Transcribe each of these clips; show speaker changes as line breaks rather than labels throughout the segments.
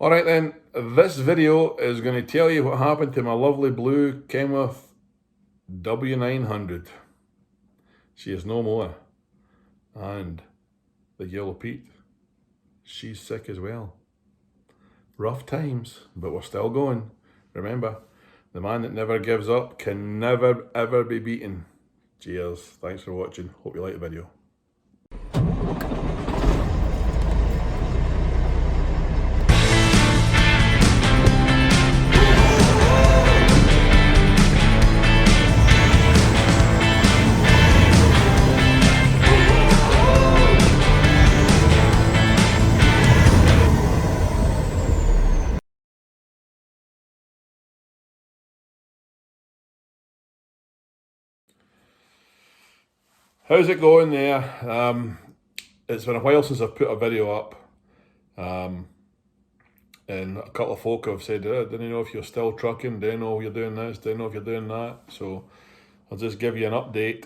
Alright then, this video is going to tell you what happened to my lovely blue Kenworth W900. She is no more. And the yellow Pete, she's sick as well. Rough times, but we're still going. Remember, the man that never gives up can never ever be beaten. Cheers, thanks for watching, hope you like the video. How's it going there? It's been a while since I've put a video up, and a couple of folk have said, didn't know if you're still trucking, didn't know if you're doing this, didn't know if you're doing that, so I'll just give you an update.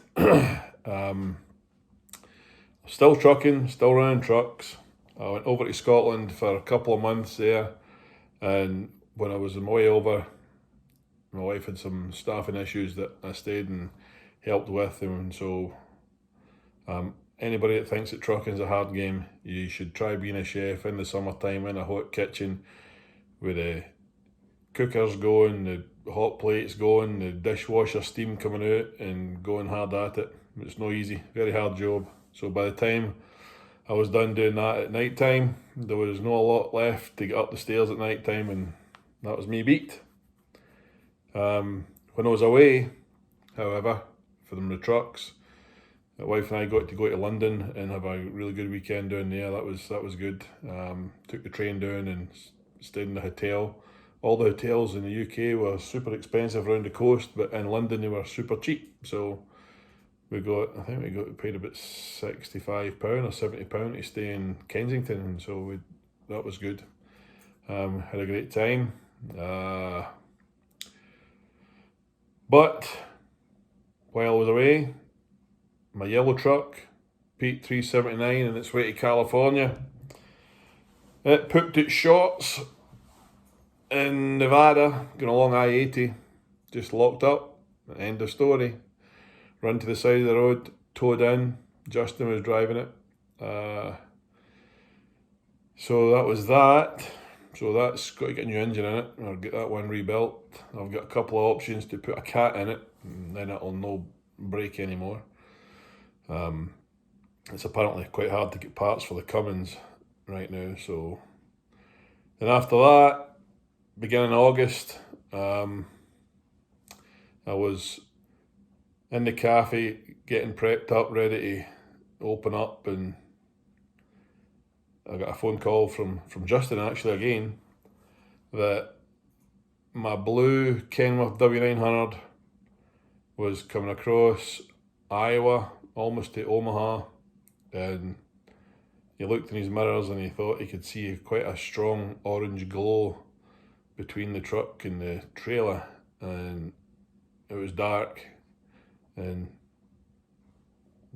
Still trucking, still running trucks. I went over to Scotland for a couple of months there, and when I was on my way over, my wife had some staffing issues that I stayed and helped with, and so anybody that thinks that trucking is a hard game, you should try being a chef in the summertime in a hot kitchen with the cookers going, the hot plates going, the dishwasher steam coming out, and going hard at it. It's no easy, very hard job. So by the time I was done doing that at night time, there was not a lot left to get up the stairs at night time, and that was me beat. When I was away, however, from the trucks, my wife and I got to go to London and have a really good weekend down there. That was good. Took the train down and stayed in the hotel. All the hotels in the UK were super expensive around the coast, but in London they were super cheap. So I think we got paid about £65 or £70 to stay in Kensington, and so that was good. Had a great time. But while I was away, my yellow truck, Pete 379, on its way to California, it pooped its shorts in Nevada, going along I-80, just locked up, end of story. Run to the side of the road, towed in, Justin was driving it. So that was that. So that's got to get a new engine in it, or get that one rebuilt. I've got a couple of options to put a cat in it, and then it'll no break anymore. It's apparently quite hard to get parts for the Cummins right now. So then after that, beginning of August, I was in the cafe getting prepped up, ready to open up, and I got a phone call from Justin actually again, that my blue Kenworth W900 was coming across Iowa, almost to Omaha, and he looked in his mirrors and he thought he could see quite a strong orange glow between the truck and the trailer, and it was dark, and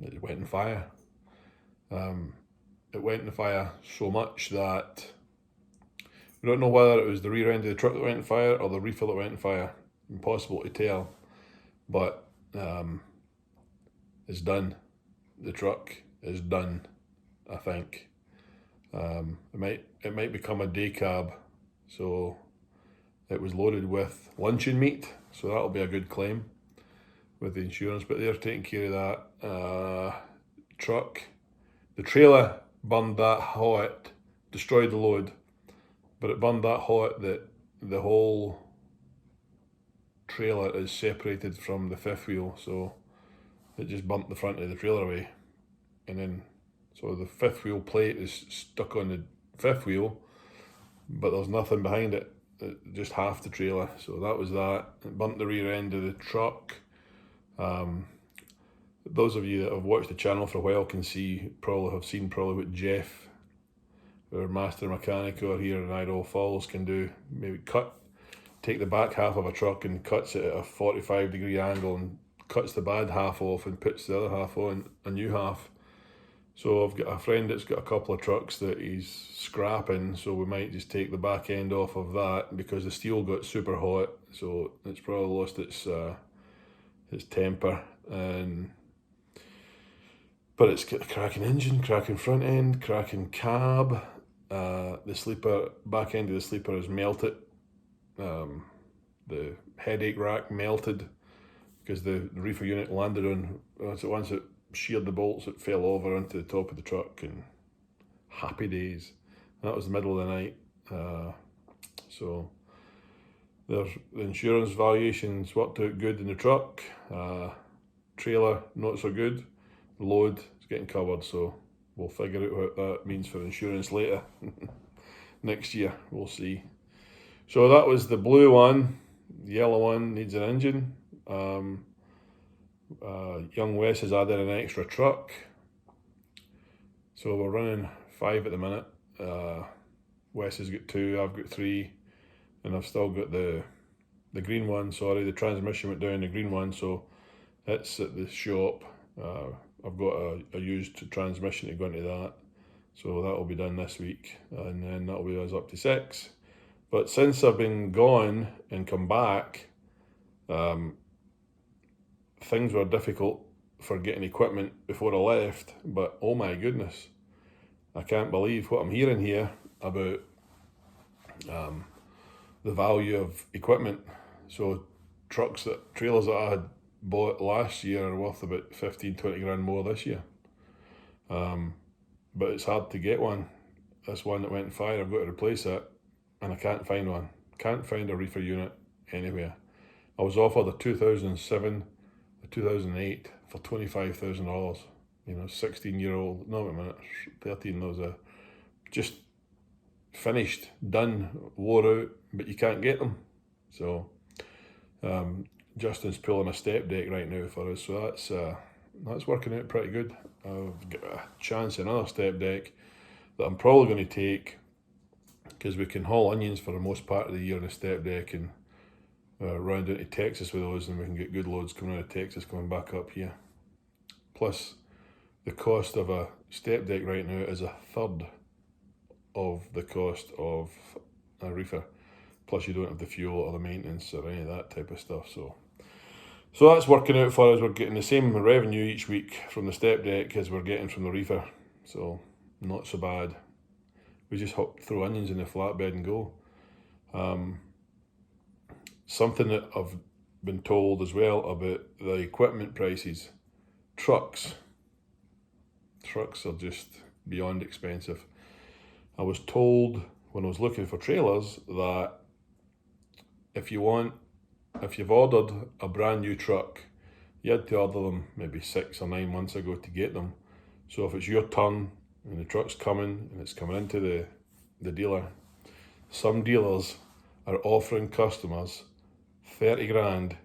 it went in fire. It went in fire so much that we don't know whether it was the rear end of the truck that went in fire or the reefer that went in fire. Impossible to tell, but it's done. The truck is done, I think. It might become a day cab, so it was loaded with luncheon meat, so that'll be a good claim with the insurance, but they're taking care of that. Truck, the trailer burned that hot, destroyed the load, but it burned that hot that the whole trailer is separated from the fifth wheel, so it just bumped the front of the trailer away, and then so the fifth wheel plate is stuck on the fifth wheel, but there's nothing behind it, just half the trailer. So that was that. It burnt the rear end of the truck. Those of you that have watched the channel for a while can see, probably have seen what Jeff, our master mechanic over here in Idaho Falls, can do. Maybe take the back half of a truck and cuts it at a 45-degree angle and cuts the bad half off and puts the other half on, a new half. So I've got a friend that's got a couple of trucks that he's scrapping, so we might just take the back end off of that because the steel got super hot, so it's probably lost its temper. But it's got a cracking engine, cracking front end, cracking cab. The sleeper, back end of the sleeper is melted. The headache rack melted because the reefer unit landed on, once it sheared the bolts, it fell over onto the top of the truck, and happy days. That was the middle of the night. So there's the insurance valuations worked out good in the truck. Trailer, not so good. Load is getting covered, so we'll figure out what that means for insurance later. Next year, we'll see. So that was the blue one. The yellow one needs an engine. Young Wes has added an extra truck, so we're running 5 at the minute. Wes has got 2, I've got 3, and I've still got the green one. Sorry, the transmission went down the green one, so it's at the shop. I've got a used transmission to go into that, so that will be done this week, and then that'll be us up to 6. But since I've been gone and come back, things were difficult for getting equipment before I left, but oh my goodness, I can't believe what I'm hearing here about the value of equipment. So trailers that I had bought last year are worth about 15-20 grand more this year. But it's hard to get one. This one that went in fire, I've got to replace it, and I can't find one. Can't find a reefer unit anywhere. I was offered a 2007, a 2008 for $25,000. 16-year-old, no, wait a minute, 13, those are just finished, done, wore out, but you can't get them. So Justin's pulling a step deck right now for us, so that's working out pretty good. I've got a chance at another step deck that I'm probably going to take, because we can haul onions for the most part of the year on a step deck, and round down to Texas with those, and we can get good loads coming out of Texas coming back up here. Plus, the cost of a step deck right now is a third of the cost of a reefer. Plus, you don't have the fuel or the maintenance or any of that type of stuff. So that's working out for us. We're getting the same revenue each week from the step deck as we're getting from the reefer. So not so bad. We just throw onions in the flatbed and go. Something that I've been told as well about the equipment prices. Trucks are just beyond expensive. I was told when I was looking for trailers that if you've ordered a brand new truck, you had to order them maybe 6 or 9 months ago to get them. So if it's your turn and the truck's coming and it's coming into the dealer, some dealers are offering customers 30 grand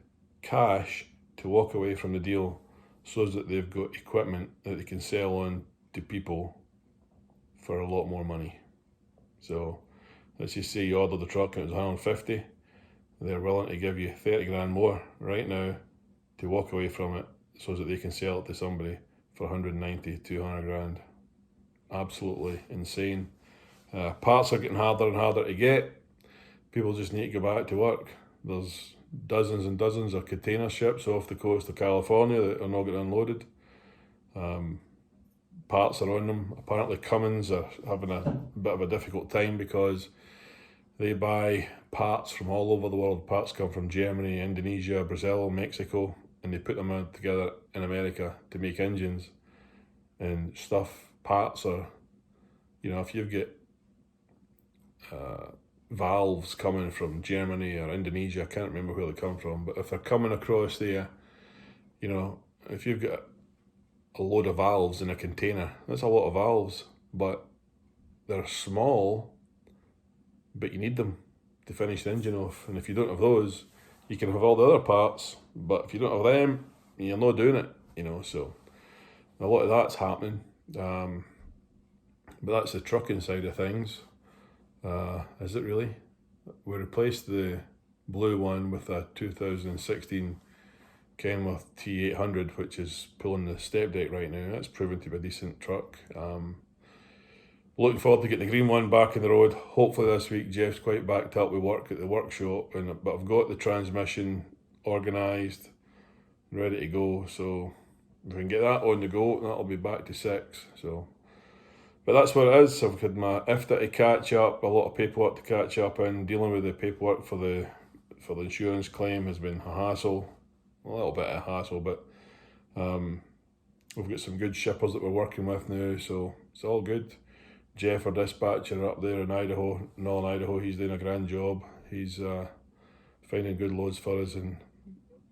cash to walk away from the deal, so that they've got equipment that they can sell on to people for a lot more money. So let's just say you ordered the truck and it was 150, they're willing to give you 30 grand more right now to walk away from it, so that they can sell it to somebody for 190, 200 grand. Absolutely insane. Parts are getting harder and harder to get. People just need to go back to work. There's dozens and dozens of container ships off the coast of California that are not getting unloaded. Parts are on them. Apparently Cummins are having a bit of a difficult time because they buy parts from all over the world. Parts come from Germany, Indonesia, Brazil, Mexico, and they put them together in America to make engines and stuff. Parts are, if you get valves coming from Germany or Indonesia, I can't remember where they come from, but if they're coming across there, if you've got a load of valves in a container, that's a lot of valves, but they're small, but you need them to finish the engine off. And if you don't have those, you can have all the other parts, but if you don't have them, you're not doing it, so a lot of that's happening. But that's the trucking side of things. Is it really? We replaced the blue one with a 2016 Kenworth T800, which is pulling the step deck right now. That's proven to be a decent truck. Looking forward to getting the green one back on the road. Hopefully this week Jeff's quite backed up with work at the workshop, but I've got the transmission organised, ready to go. So if we can get that on the go, that'll be back to 6. So, but that's what it is. I've had my IFTA to catch up, a lot of paperwork to catch up in. Dealing with the paperwork for the insurance claim has been a hassle, a little bit of a hassle, but we've got some good shippers that we're working with now, so it's all good. Jeff, our dispatcher up there in Idaho, Northern Idaho, he's doing a grand job. He's finding good loads for us and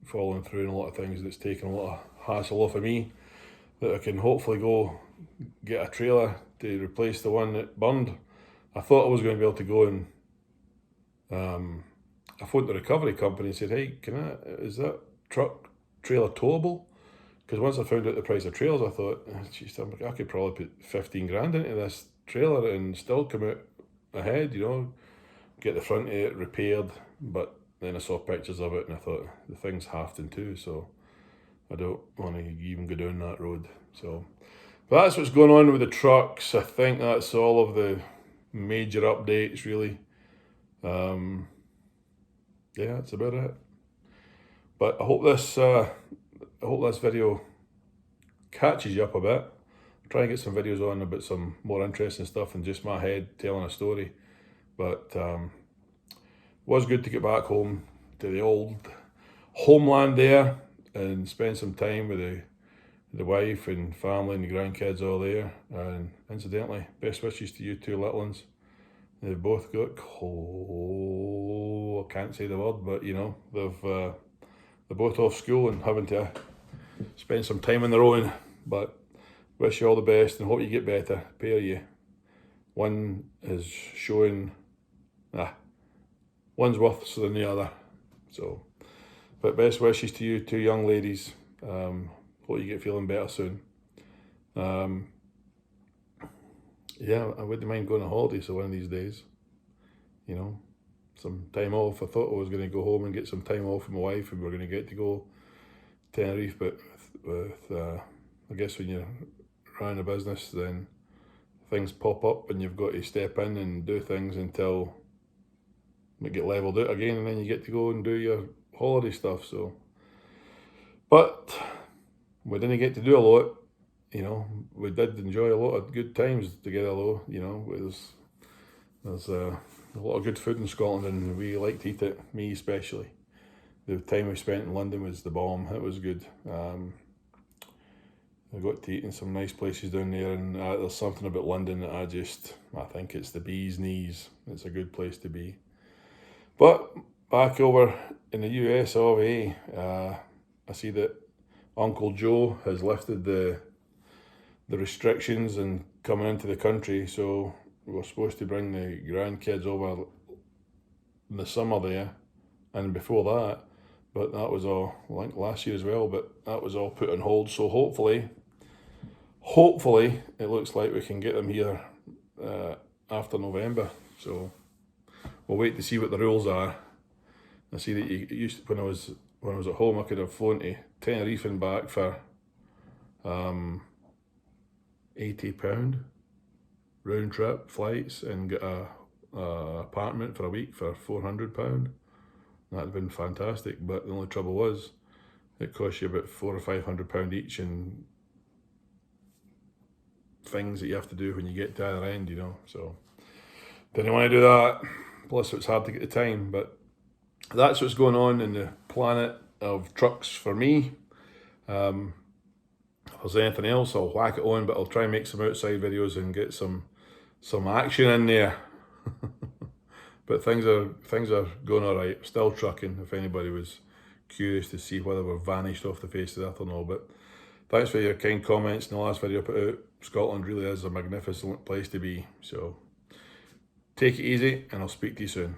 following through on a lot of things that's taken a lot of hassle off of me, that I can hopefully go get a trailer to replace the one that burned. I thought I was going to be able to go and I phoned the recovery company and said, hey, is that truck trailer towable? Because once I found out the price of trailers, I thought, geez, I could probably put 15 grand into this trailer and still come out ahead, you know, get the front of it repaired. But then I saw pictures of it and I thought, the thing's halved in two, so I don't want to even go down that road. So, but that's what's going on with the trucks. I think that's all of the major updates, really. Yeah, that's about it. But I hope this video catches you up a bit. Try and get some videos on about some more interesting stuff than just my head telling a story. But was good to get back home to the old homeland there and spend some time with the wife and family and the grandkids all there. And incidentally, best wishes to you two little ones. They've both got I can't say the word, but you know, they're both off school and having to spend some time on their own. But wish you all the best and hope you get better. Pair of you. One is showing, one's worse than the other. So, but best wishes to you two young ladies. Hope you get feeling better soon. Yeah, I wouldn't mind going on holiday, so one of these days, you know, some time off. I thought I was going to go home and get some time off with my wife and we were going to get to go to Tenerife, but I guess when you're running a business, then things pop up and you've got to step in and do things until we get leveled out again, and then you get to go and do your holiday stuff. So, but we didn't get to do a lot. You know, we did enjoy a lot of good times together though, you know. There's a lot of good food in Scotland and we like to eat it, me especially. The time we spent in London was the bomb, it was good. I got to eat in some nice places down there, and there's something about London that I think it's the bee's knees. It's a good place to be. But back over in the US of A, I see that Uncle Joe has lifted the restrictions and coming into the country, so we're supposed to bring the grandkids over in the summer there and before that, but that was all, I think last year as well, but that was all put on hold. So hopefully it looks like we can get them here after November. So we'll wait to see what the rules are. I see that you used to, when I was at home, I could have flown to Tenerife and back for £80 round trip flights and get a apartment for a week for £400. That'd have been fantastic, but the only trouble was it cost you about £400 or £500 each and things that you have to do when you get to either end, you know. So didn't want to do that. Plus it's hard to get the time, but that's what's going on in the planet of trucks for me. If there's anything else, I'll whack it on, but I'll try and make some outside videos and get some action in there. But things are going all right. Still trucking, if anybody was curious to see whether we've vanished off the face of the earth or not. But thanks for your kind comments in the last video I put out. Scotland really is a magnificent place to be. So take it easy and I'll speak to you soon.